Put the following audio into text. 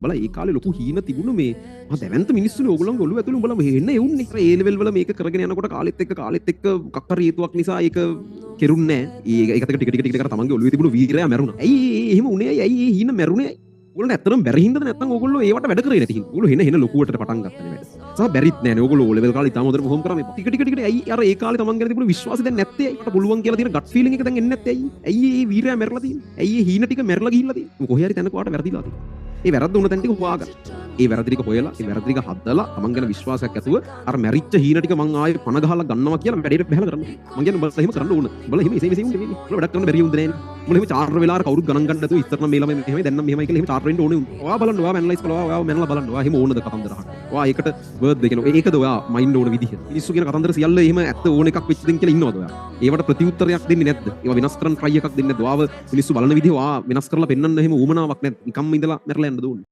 බල ඒ කාලේ ලොකු හීන තිබුණු මේ දැවැන්ත මිනිස්සුනේ ඕගොල්ලන්ගේ ඔළුව ඇතුළේ උඹලා මෙහෙන්න එවුන්නේ. ඒ ලෙවල් වල මේක කරගෙන යනකොට කාලෙත් එක්ක මොකක් හරි හේතුවක් නිසා ඒක කෙරුන්නේ නැහැ. ඒකත් ටික ටික ටික තමන්ගේ ඔළුවේ තිබුණු වීරයා මැරුණා. ඇයි එහෙම උනේ? ඇයි ඒ හීන මැරුණේ? ඕගොල්ලෝ ඇත්තටම බැරි හින්දාද නැත්නම් ඕගොල්ලෝ ඒවට වැඩ කරේ නැති හින්දා? ඕගොල්ලෝ හෙන ලොකුවට පටන් ගත්තනේ වැඩ. සහ බැරිත් නෑනේ ඕගොල්ලෝ ලෙවල් කාලේ තාම හොඳට perform කරා මේ. ටික ටික ඇයි අර ඒ කාලේ තමන් ගැන තිබුණු විශ්වාසය දැන් නැත්තේ? ඒකට පුළුවන් කියලා තියෙන gut feeling එක දැන් එන්නේ නැත්තේ ඇයි? ඇයි මේ වීරයා මැරලා තියෙන්නේ? ඇයි මේ හීන ටික මැරලා ගිහිල්ලා තියෙන්නේ? කොහේ හරි තැනක වාට වැරදිලා තියෙන්නේ. ඒ වැරද්ද උන තැන ටික හොයාගන්න. ඒ වැරදි ටික හොයලා ඒ වැරදි ටික හදලා තමන් ගැන විශ්වාසයක් ඇතුව අර මැරිච්ච හීන ටික මං ආයේ පණ ගහලා ගන්නවා කියලා වැඩේට බහලා කරන්න. මං කියන්නේ උඹලා එහෙම කරන්න ඕන. උඹලා එහෙම එසේ උන්නේ නෙමෙයි. උඹලා වැඩක් කරන්න බැරි උන්ද නෑනේ. උඹලා එහෙම චාර්ටර් වෙලාවට කවුරුත් ගණන් ගන්න නැතුව ඉස්සර නම් මේ ළමයි මෙහෙමයි දැන් නම් මෙහෙමයි කියලා එහෙම චාර්ටර් වෙන්න ඕනේ. ඔයා බලන්න ඔයා ඇනලයිස් කරලා ඔයා මැනලා බලන්න. ඔයා එහෙම ඕනද කතන්දර අහන්න. ඔයා ඒකට වර්ඩ් දෙකන. ඒකද ඔයා මයින්ඩ් ඕන විදිහ. මිනිස්සු කියන කතන්දර සියල්ල එහෙම ඇත්ත ඕන එකක් වෙච්ච දෙන් කියලා ඉන්නවද ඔයා? ඒවට ප්‍රතිඋත්තරයක් දෙන්නේ නැද්ද? ඒවා වෙනස් කරන්න try එකක් දෙන්නේ නැද්ද? ඔයාව මිනිස්සු බලන විදිහ ඔයා වෙනස් කරලා පෙන්වන්න එහෙම උවමනාවක් නැද්ද? නිකම්ම ඉඳලා මැරලා යන්නද ඕනේ?